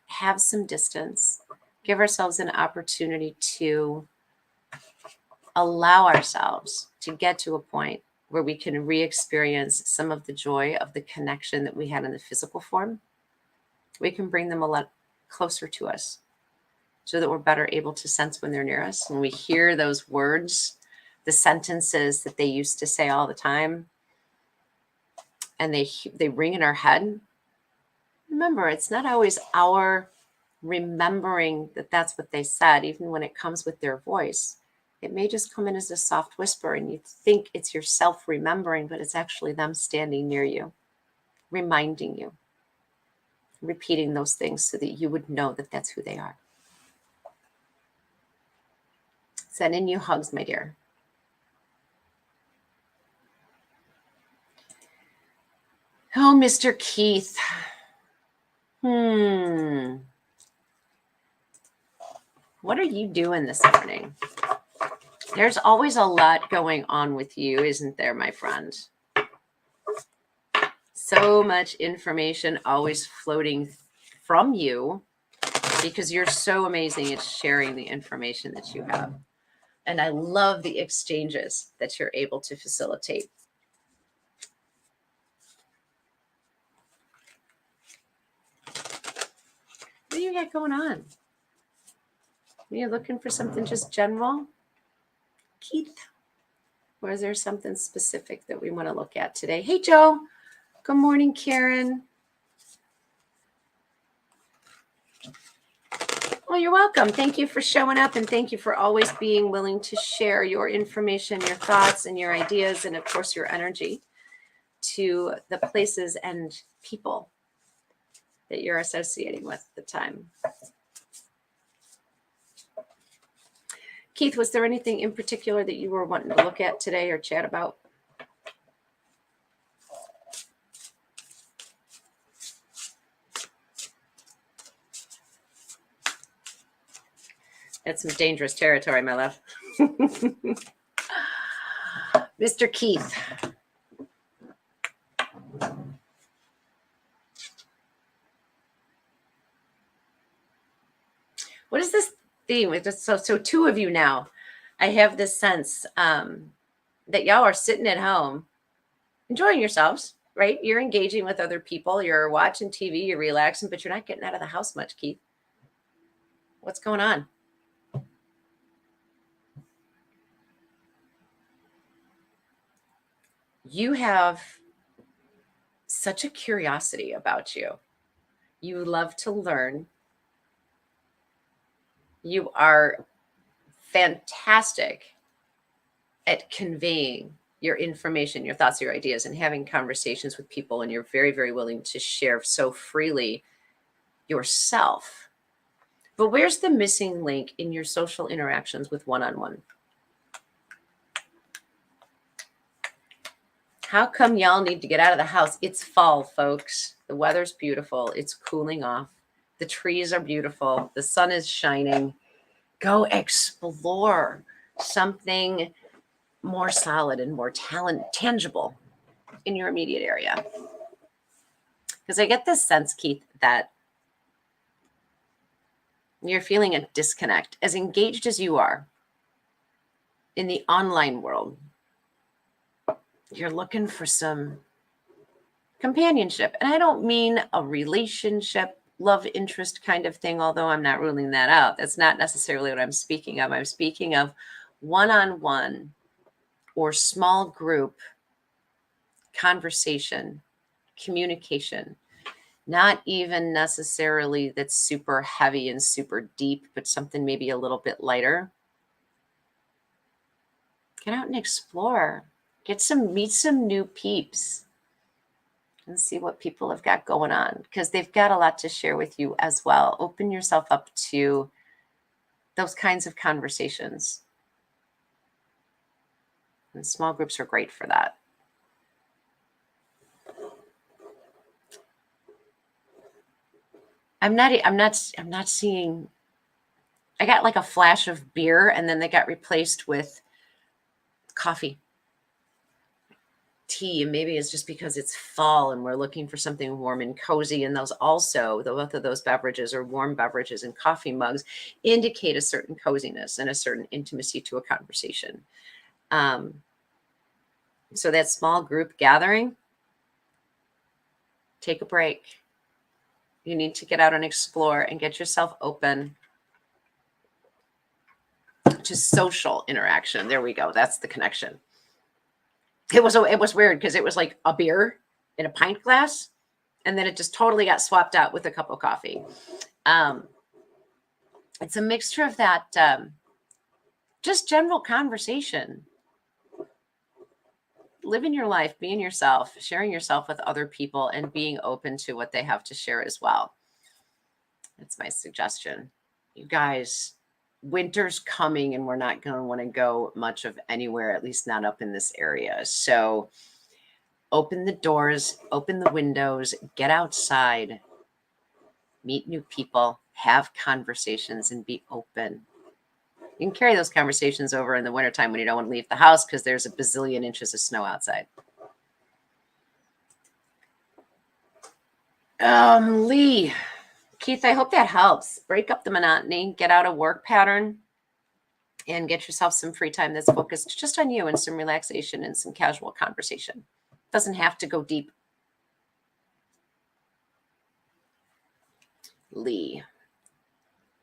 have some distance, give ourselves an opportunity to allow ourselves to get to a point where we can re-experience some of the joy of the connection that we had in the physical form, we can bring them a lot closer to us so that we're better able to sense when they're near us. When we hear those words, the sentences that they used to say all the time, and they ring in our head, remember, it's not always our remembering that that's what they said, even when it comes with their voice. It may just come in as a soft whisper and you think it's yourself remembering, but it's actually them standing near you, reminding you, repeating those things so that you would know that that's who they are. Sending you hugs, my dear. Oh, Mr. Keith. What are you doing this morning? There's always a lot going on with you, isn't there, my friend? So much information always floating from you because you're so amazing at sharing the information that you have. And I love the exchanges that you're able to facilitate. What do you got going on? Are you looking for something just general, Keith? Or is there something specific that we want to look at today? Hey, Joe. Good morning, Karen. Well, you're welcome. Thank you for showing up, and thank you for always being willing to share your information, your thoughts, and your ideas, and of course, your energy to the places and people that you're associating with at the time. Keith, was there anything in particular that you were wanting to look at today or chat about? That's some dangerous territory, my love. Mr. Keith. What is this theme? So two of you now. I have this sense that y'all are sitting at home enjoying yourselves, right? You're engaging with other people. You're watching TV. You're relaxing, but you're not getting out of the house much, Keith. What's going on? You have such a curiosity about you. You love to learn. You are fantastic at conveying your information, your thoughts, your ideas, and having conversations with people. And you're very, very willing to share so freely yourself. But where's the missing link in your social interactions with one-on-one? How come y'all need to get out of the house? It's fall, folks. The weather's beautiful. It's cooling off. The trees are beautiful. The sun is shining. Go explore something more solid and more tangible in your immediate area. Because I get this sense, Keith, that you're feeling a disconnect. As engaged as you are in the online world, you're looking for some companionship. And I don't mean a relationship, love interest kind of thing, although I'm not ruling that out. That's not necessarily what I'm speaking of. I'm speaking of one-on-one or small group conversation, communication, not even necessarily that's super heavy and super deep, but something maybe a little bit lighter. Get out and explore. Meet some new peeps and see what people have got going on, because they've got a lot to share with you as well. Open yourself up to those kinds of conversations. And small groups are great for that. I'm not seeing, I got like a flash of beer and then they got replaced with coffee, tea, and maybe it's just because it's fall and we're looking for something warm and cozy. And those also, both of those beverages or warm beverages and coffee mugs indicate a certain coziness and a certain intimacy to a conversation. So that small group gathering, take a break. You need to get out and explore and get yourself open to social interaction. There we go. That's the connection. It was weird because it was like a beer in a pint glass, and then it just totally got swapped out with a cup of coffee. It's a mixture of that, just general conversation. Living your life, being yourself, sharing yourself with other people, and being open to what they have to share as well. That's my suggestion. You guys, winter's coming and we're not going to want to go much of anywhere, at least not up in this area. So open the doors, open the windows, get outside, meet new people, have conversations, and be open. You can carry those conversations over in the wintertime when you don't want to leave the house because there's a bazillion inches of snow outside. Lee, Keith, I hope that helps. Break up the monotony, get out a work pattern, and get yourself some free time that's focused just on you and some relaxation and some casual conversation. Doesn't have to go deep. Lee,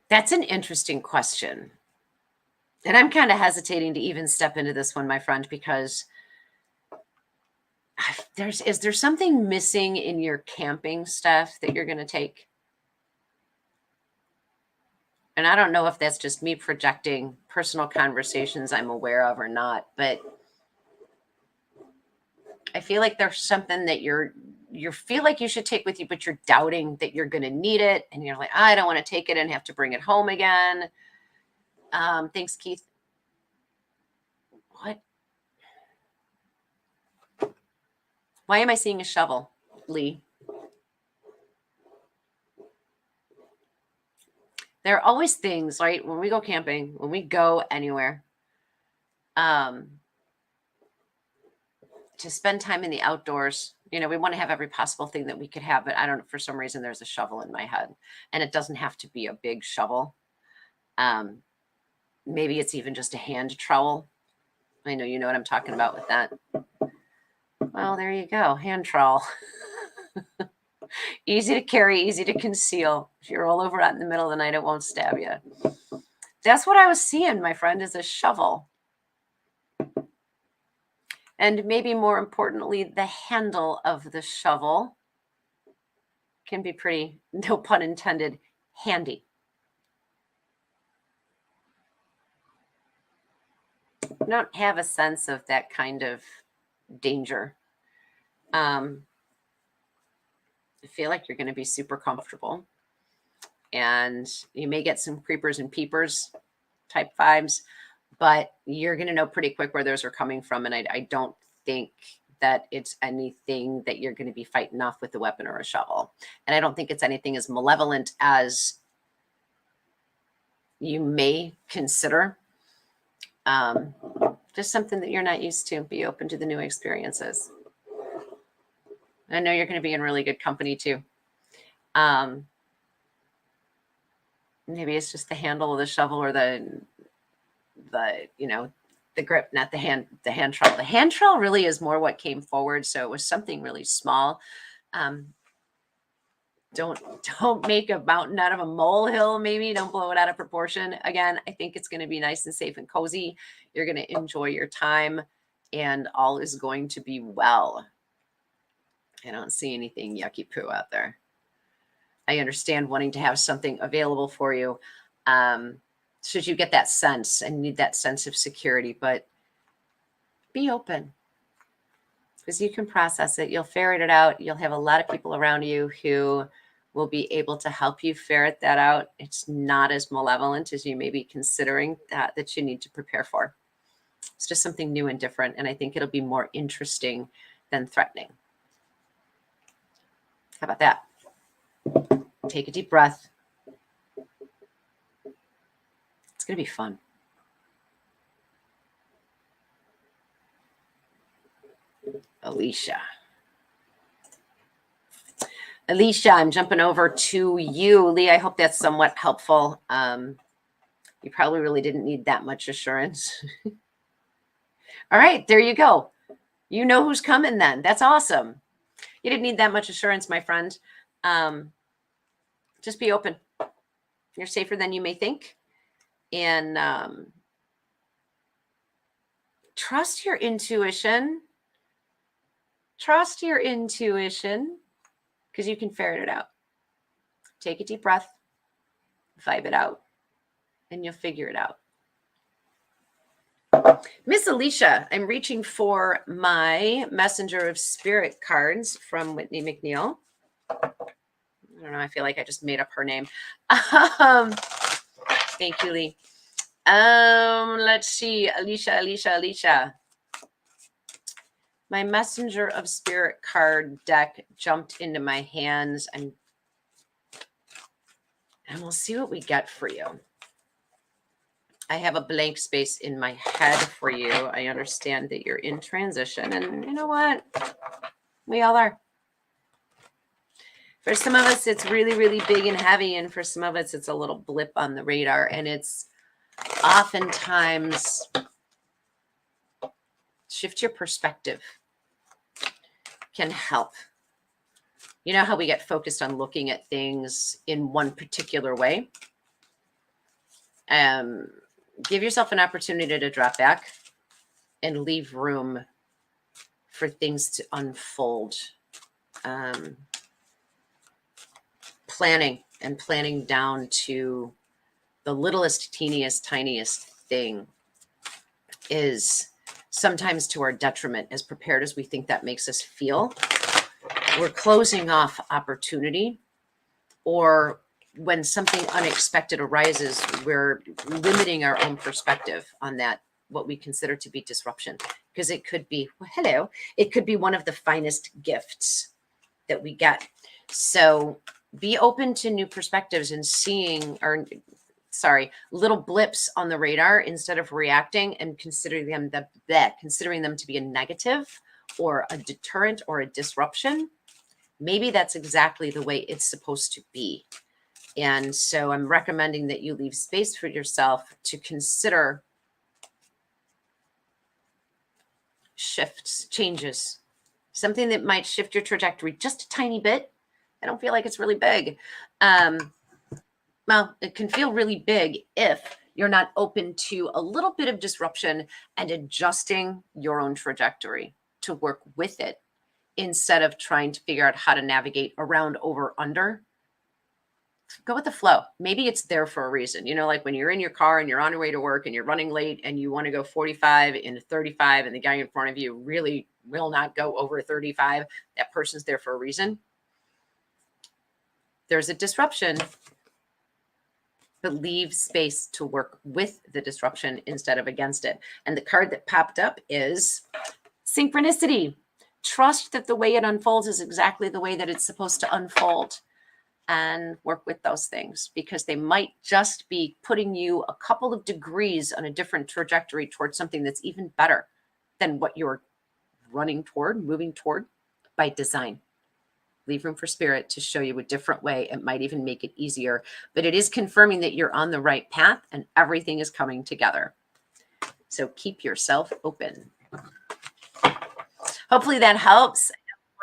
that's an interesting question. And I'm kind of hesitating to even step into this one, my friend, because is there something missing in your camping stuff that you're going to take? And I don't know if that's just me projecting personal conversations I'm aware of or not, but I feel like there's something that you feel like you should take with you, but you're doubting that you're going to need it. And you're like, I don't want to take it and have to bring it home again. Thanks, Keith. What? Why am I seeing a shovel, Lee? There are always things, right? When we go camping, when we go anywhere, to spend time in the outdoors, we want to have every possible thing that we could have, but I don't know, for some reason, there's a shovel in my head, and it doesn't have to be a big shovel. Maybe it's even just a hand trowel. I know you know what I'm talking about with that. Well, there you go. Hand trowel. Easy to carry, easy to conceal. If you roll over out in the middle of the night, it won't stab you. That's what I was seeing, my friend, is a shovel. And maybe more importantly, the handle of the shovel can be pretty, no pun intended, handy. You don't have a sense of that kind of danger. I feel like you're going to be super comfortable. And you may get some creepers and peepers type vibes, but you're going to know pretty quick where those are coming from. And I don't think that it's anything that you're going to be fighting off with a weapon or a shovel. And I don't think it's anything as malevolent as you may consider. Just something that you're not used to. Be open to the new experiences. I know you're going to be in really good company too. Maybe it's just the handle of the shovel or the grip, not the hand trowel. The hand trowel really is more what came forward. So it was something really small. Don't make a mountain out of a molehill. Maybe don't blow it out of proportion. Again, I think it's going to be nice and safe and cozy. You're going to enjoy your time and all is going to be well. I don't see anything yucky poo out there. I understand wanting to have something available for you. Should you get that sense and need that sense of security, but be open because you can process it. You'll ferret it out. You'll have a lot of people around you who will be able to help you ferret that out. It's not as malevolent as you may be considering that you need to prepare for. It's just something new and different. And I think it'll be more interesting than threatening. How about that? Take a deep breath. It's going to be fun. Alicia, I'm jumping over to you. Lee, I hope that's somewhat helpful. You probably really didn't need that much assurance. All right, there you go. You know who's coming then. That's awesome. You didn't need that much assurance, my friend. Just be open. You're safer than you may think. And trust your intuition. Trust your intuition because you can ferret it out. Take a deep breath, vibe it out, and you'll figure it out. Miss Alicia, I'm reaching for my Messenger of Spirit cards from Whitney McNeil. I don't know. I feel like I just made up her name. Thank you, Lee. Let's see. Alicia. My Messenger of Spirit card deck jumped into my hands and we'll see what we get for you. I have a blank space in my head for you. I understand that you're in transition and you know what? We all are. For some of us, it's really, really big and heavy. And for some of us, it's a little blip on the radar. And it's oftentimes shift your perspective can help. You know how we get focused on looking at things in one particular way? Give yourself an opportunity to drop back and leave room for things to unfold. Planning down to the littlest, teeniest, tiniest thing is sometimes to our detriment, as prepared as we think that makes us feel. We're closing off opportunity, or when something unexpected arises, we're limiting our own perspective on that, what we consider to be disruption, because it could be, it could be one of the finest gifts that we get. So be open to new perspectives and seeing, little blips on the radar instead of reacting and considering them to be a negative or a deterrent or a disruption. Maybe that's exactly the way it's supposed to be. And so I'm recommending that you leave space for yourself to consider shifts, changes, something that might shift your trajectory just a tiny bit. I don't feel like it's really big. Well, it can feel really big if You're not open to a little bit of disruption and adjusting your own trajectory to work with it instead of trying to figure out how to navigate around, over, under. Go with the flow. Maybe it's there for a reason. You know, like when you're in your car and you're on your way to work and you're running late and you want to go 45 into 35 and the guy in front of you really will not go over 35. That person's there for a reason. There's a disruption, but leave space to work with the disruption instead of against it. And the card that popped up is synchronicity. Trust that the way it unfolds is exactly the way that it's supposed to unfold, and work with those things because they might just be putting you a couple of degrees on a different trajectory towards something that's even better than what you're running toward, moving toward by design. Leave room for spirit to show you a different way. It might even make it easier, but it is confirming that you're on the right path and everything is coming together. So keep yourself open. Hopefully that helps.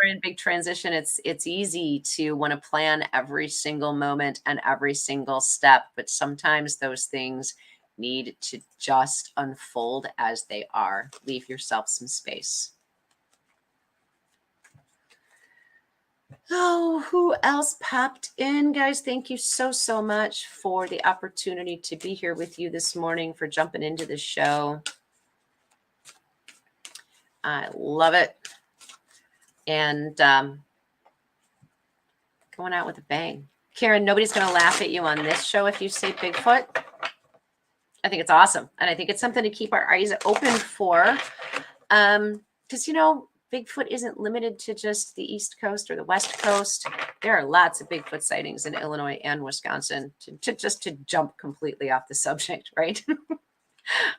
We're in big transition. It's easy to want to plan every single moment and every single step, but sometimes those things need to just unfold as they are. Leave yourself some space. Oh, who else popped in? Guys, thank you so much for the opportunity to be here with you this morning, for jumping into the show. I love it. And going out with a bang. Karen, nobody's going to laugh at you on this show if you say Bigfoot. I think it's awesome. And I think it's something to keep our eyes open for. Because, you know, Bigfoot isn't limited to just the East Coast or the West Coast. There are lots of Bigfoot sightings in Illinois and Wisconsin, to jump completely off the subject, right?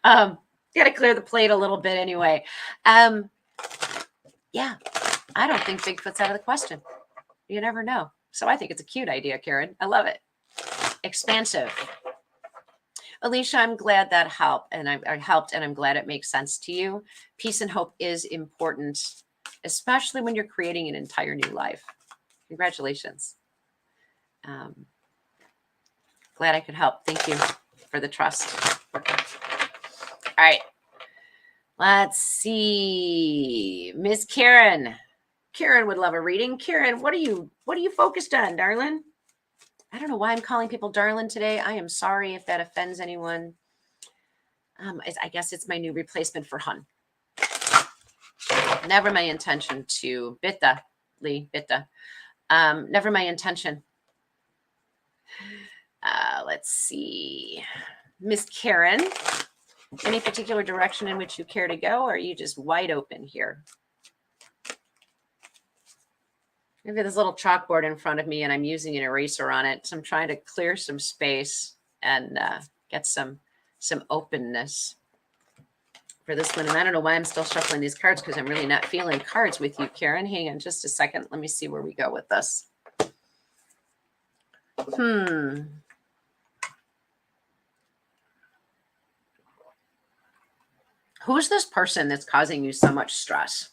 Got to clear the plate a little bit anyway. Yeah, I don't think Bigfoot's out of the question. You never know. So I think it's a cute idea, Karen. I love it. Expansive. Alicia, I'm glad that helped, and I helped, and I'm glad it makes sense to you. Peace and hope is important, especially when you're creating an entire new life. Congratulations. Glad I could help. Thank you for the trust. All right. Let's see. Miss Karen. Karen would love a reading. Karen, what are you focused on, darling? I don't know why I'm calling people darling today. I am sorry if that offends anyone. I guess it's my new replacement for hun. Never my intention to bitta. Never my intention. Let's see. Miss Karen, any particular direction in which you care to go, or are you just wide open here? I've got this little chalkboard in front of me and I'm using an eraser on it. So I'm trying to clear some space and get some openness for this one. And I don't know why I'm still shuffling these cards, because I'm really not feeling cards with you, Karen. Hang on just a second. Let me see where we go with this. Who's this person that's causing you so much stress?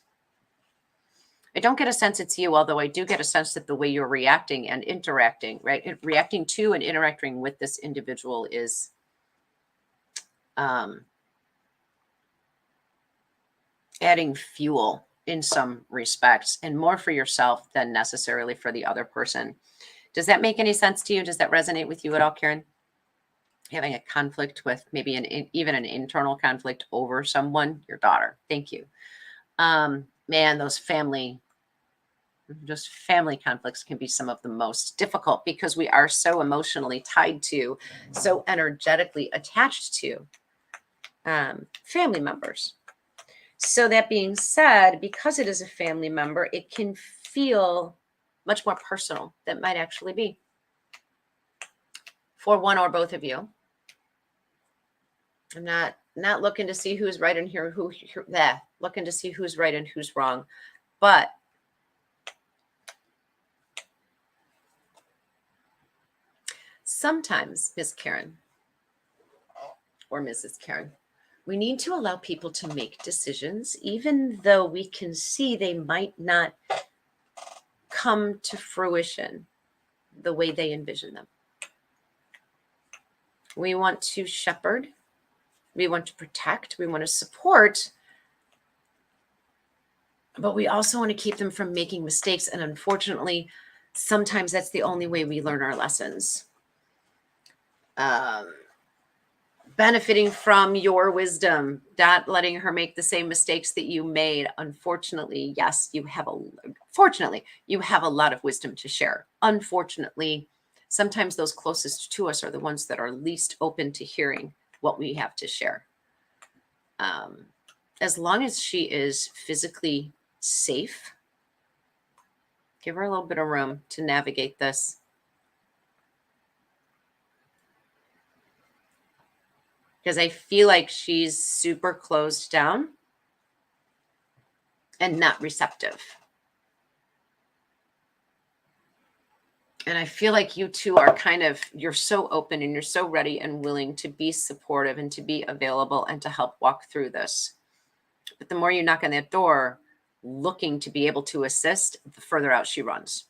I don't get a sense it's you, although I do get a sense that the way you're reacting and interacting, right? Reacting to and interacting with this individual is adding fuel in some respects, and more for yourself than necessarily for the other person. Does that make any sense to you? Does that resonate with you at all, Karen? Having a conflict with maybe even an internal conflict over someone, your daughter. Thank you. Man, those family conflicts can be some of the most difficult, because we are so emotionally tied to, so energetically attached to family members. So that being said, because it is a family member, it can feel much more personal than it might actually be for one or both of you. I'm not looking to see who's right and looking to see who's right and who's wrong. But sometimes, Miss Karen or Mrs. Karen, we need to allow people to make decisions, even though we can see they might not come to fruition the way they envision them. We want to shepherd. We want to protect. We want to support. But we also want to keep them from making mistakes. And unfortunately, sometimes that's the only way we learn our lessons. Benefiting from your wisdom, not letting her make the same mistakes that you made. Unfortunately, yes, fortunately, you have a lot of wisdom to share. Unfortunately, sometimes those closest to us are the ones that are least open to hearing what we have to share. As long as she is physically safe, give her a little bit of room to navigate this. Because I feel like she's super closed down and not receptive. And I feel like you two are you're so open and you're so ready and willing to be supportive and to be available and to help walk through this. But the more you knock on that door, looking to be able to assist, the further out she runs.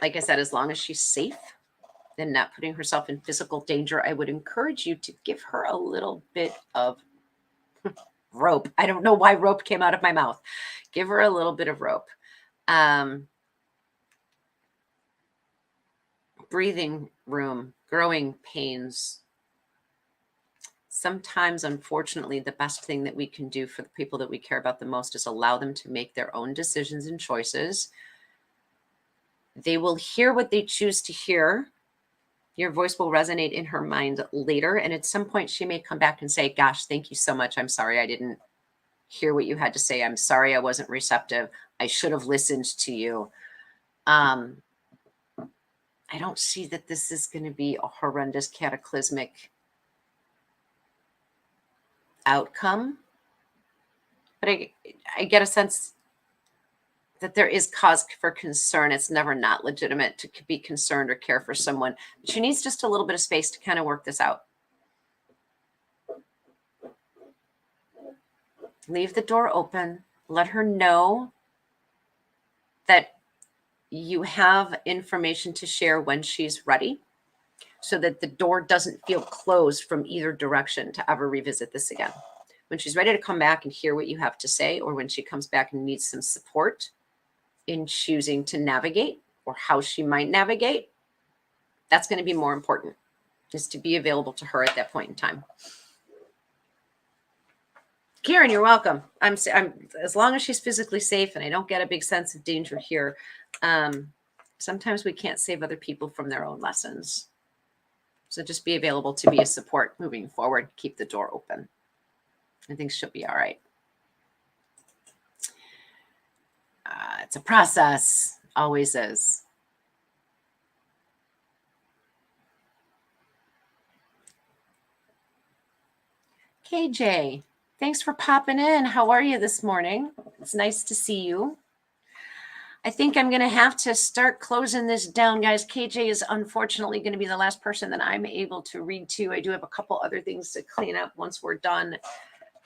Like I said, as long as she's safe and not putting herself in physical danger, I would encourage you to give her a little bit of rope. I don't know why rope came out of my mouth. Give her a little bit of rope. Breathing room, growing pains. Sometimes, unfortunately, the best thing that we can do for the people that we care about the most is allow them to make their own decisions and choices. They will hear what they choose to hear. Your voice will resonate in her mind later. And at some point, she may come back and say, gosh, thank you so much. I'm sorry I didn't hear what you had to say. I'm sorry I wasn't receptive. I should have listened to you. I don't see that this is going to be a horrendous, cataclysmic outcome. But I get a sense that there is cause for concern. It's never not legitimate to be concerned or care for someone. But she needs just a little bit of space to kind of work this out. Leave the door open. Let her know that you have information to share when she's ready, so that the door doesn't feel closed from either direction to ever revisit this again. When she's ready to come back and hear what you have to say, or when she comes back and needs some support in choosing to navigate or how she might navigate, that's going to be more important, is to be available to her at that point in time. Karen, you're welcome. I'm as long as she's physically safe and I don't get a big sense of danger here. Sometimes we can't save other people from their own lessons. So just be available to be a support moving forward. Keep the door open. I think she'll be all right. It's a process. Always is. KJ, thanks for popping in. How are you this morning? It's nice to see you. I think I'm going to have to start closing this down, guys. KJ is unfortunately going to be the last person that I'm able to read to. I do have a couple other things to clean up once we're done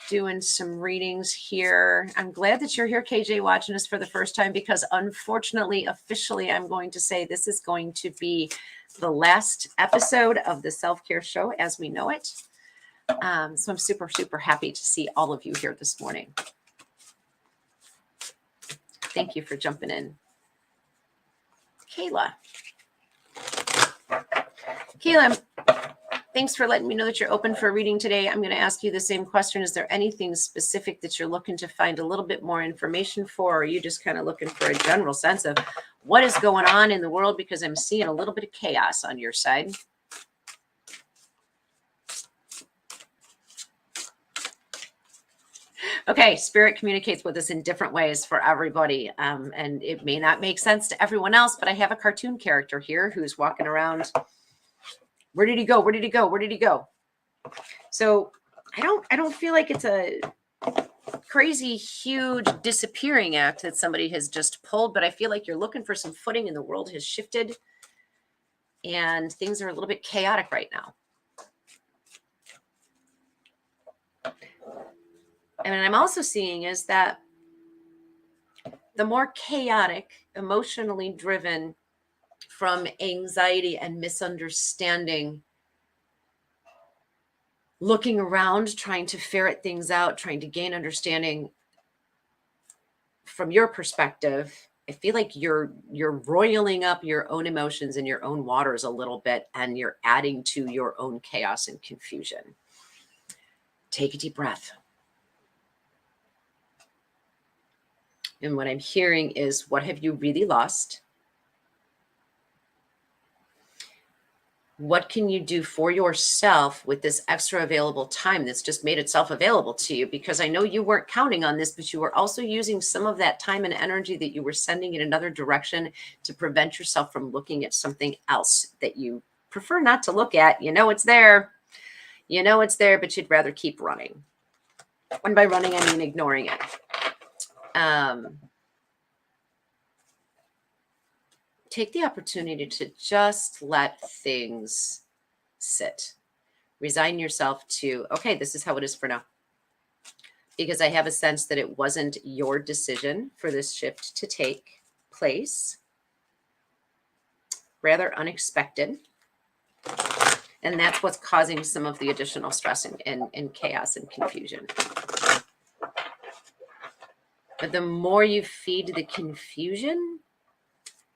doing some readings here. I'm glad that you're here, KJ, watching us for the first time, because unfortunately, officially, I'm going to say this is going to be the last episode of the Self-Care Show as we know it. So I'm super, super happy to see all of you here this morning. Thank you for jumping in. Kayla, thanks for letting me know that you're open for a reading today. I'm going to ask you the same question. Is there anything specific that you're looking to find a little bit more information for? Or are you just kind of looking for a general sense of what is going on in the world? Because I'm seeing a little bit of chaos on your side. Okay, Spirit communicates with us in different ways for everybody. And it may not make sense to everyone else, but I have a cartoon character here who's walking around. Where did he go? Where did he go? Where did he go? So I don't feel like it's a crazy, huge disappearing act that somebody has just pulled, but I feel like you're looking for some footing and the world has shifted and things are a little bit chaotic right now. And what I'm also seeing is that the more chaotic, emotionally driven, from anxiety and misunderstanding, looking around, trying to ferret things out, trying to gain understanding from your perspective. I feel like you're roiling up your own emotions in your own waters a little bit, and you're adding to your own chaos and confusion. Take a deep breath. And what I'm hearing is, what have you really lost? What can you do for yourself with this extra available time that's just made itself available to you? Because I know you weren't counting on this, but you were also using some of that time and energy that you were sending in another direction to prevent yourself from looking at something else that you prefer not to look at. You know it's there. You know it's there, but you'd rather keep running. And by running, I mean ignoring it. Take the opportunity to just let things sit. Resign yourself to, okay, this is how it is for now. Because I have a sense that it wasn't your decision for this shift to take place. Rather unexpected. And that's what's causing some of the additional stress and chaos and confusion. But the more you feed the confusion,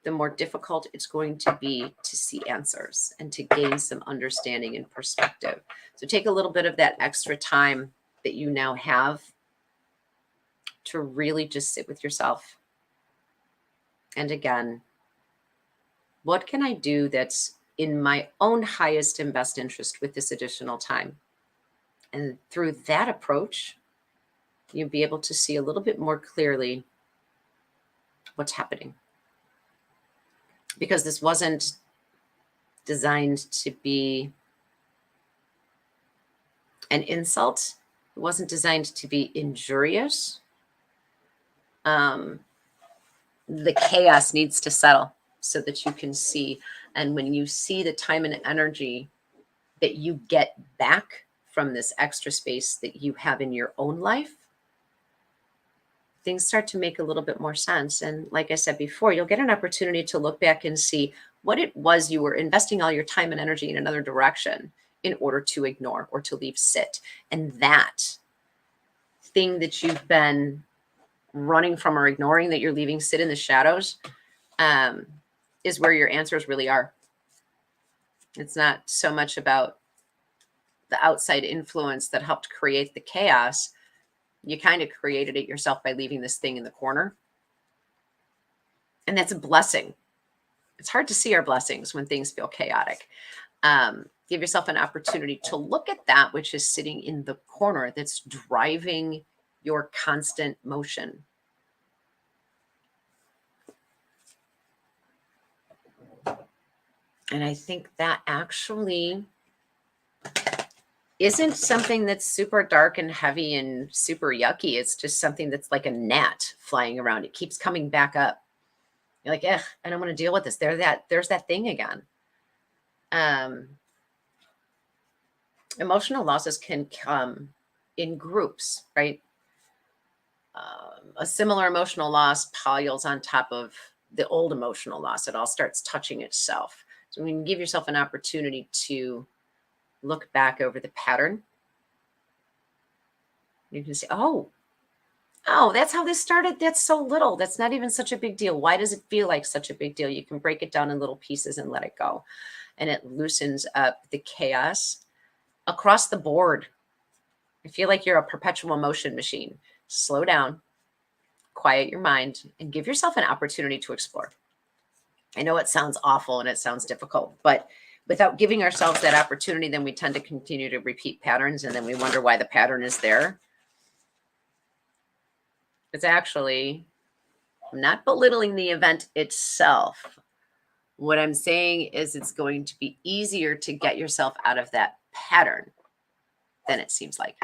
the more difficult it's going to be to see answers and to gain some understanding and perspective. So take a little bit of that extra time that you now have to really just sit with yourself. And again, what can I do that's in my own highest and best interest with this additional time? And through that approach, you'll be able to see a little bit more clearly what's happening. Because this wasn't designed to be an insult. It wasn't designed to be injurious. The chaos needs to settle so that you can see. And when you see the time and energy that you get back from this extra space that you have in your own life, things start to make a little bit more sense. And like I said before, you'll get an opportunity to look back and see what it was you were investing all your time and energy in another direction in order to ignore or to leave sit. And that thing that you've been running from or ignoring, that you're leaving sit in the shadows, is where your answers really are. It's not so much about the outside influence that helped create the chaos. You kind of created it yourself by leaving this thing in the corner. And that's a blessing. It's hard to see our blessings when things feel chaotic. Give yourself an opportunity to look at that which is sitting in the corner that's driving your constant motion. And I think that actually isn't something that's super dark and heavy and super yucky. It's just something that's like a gnat flying around. It keeps coming back up. You're like, I don't want to deal with this. There's that thing again. Emotional losses can come in groups, right? A similar emotional loss piles on top of the old emotional loss. It all starts touching itself. So when you give yourself an opportunity to look back over the pattern, you can say, oh, that's how this started. That's so little. That's not even such a big deal. Why does it feel like such a big deal? You can break it down in little pieces and let it go. And it loosens up the chaos across the board. I feel like you're a perpetual motion machine. Slow down, quiet your mind, and give yourself an opportunity to explore. I know it sounds awful and it sounds difficult, but without giving ourselves that opportunity, then we tend to continue to repeat patterns, and then we wonder why the pattern is there. It's actually, I'm not belittling the event itself. What I'm saying is it's going to be easier to get yourself out of that pattern than it seems like.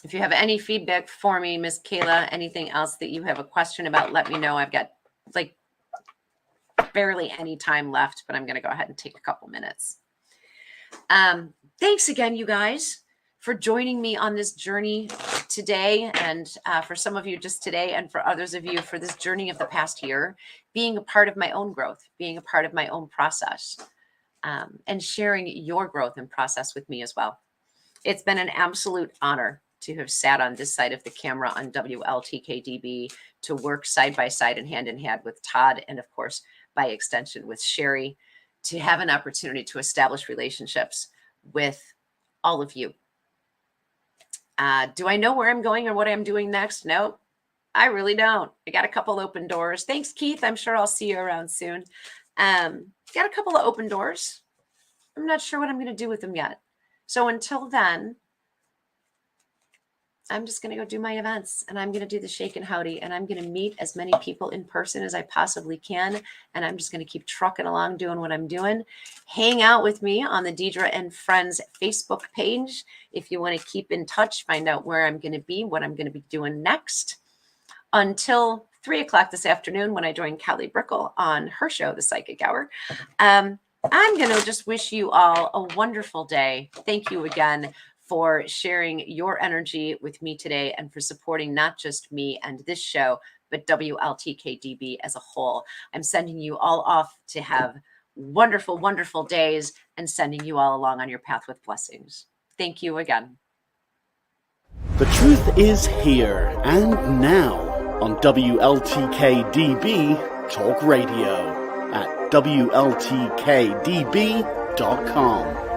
If you have any feedback for me, Miss Kayla, anything else that you have a question about, let me know. I've got like barely any time left, but I'm going to go ahead and take a couple minutes. Thanks again, you guys, for joining me on this journey today, and for some of you just today, and for others of you for this journey of the past year, being a part of my own growth, being a part of my own process, and sharing your growth and process with me as well. It's been an absolute honor to have sat on this side of the camera on WLTK-DB, to work side by side and hand in hand with Todd, and of course, by extension with Sherry, to have an opportunity to establish relationships with all of you. Do I know where I'm going or what I'm doing next? No, I really don't. I got a couple open doors. Thanks, Keith. I'm sure I'll see you around soon. Got a couple of open doors. I'm not sure what I'm going to do with them yet. So until then, I'm just going to go do my events, and I'm going to do the Shake and Howdy, and I'm going to meet as many people in person as I possibly can. And I'm just going to keep trucking along doing what I'm doing. Hang out with me on the Deidre and Friends Facebook page if you want to keep in touch, find out where I'm going to be, what I'm going to be doing next. Until 3 o'clock this afternoon, when I join Kelly Brickle on her show, The Psychic Hour, I'm going to just wish you all a wonderful day. Thank you again for sharing your energy with me today, and for supporting not just me and this show, but WLTK-DB as a whole. I'm sending you all off to have wonderful, wonderful days, and sending you all along on your path with blessings. Thank you again. The truth is here and now on WLTK-DB Talk Radio at WLTK-DB.com.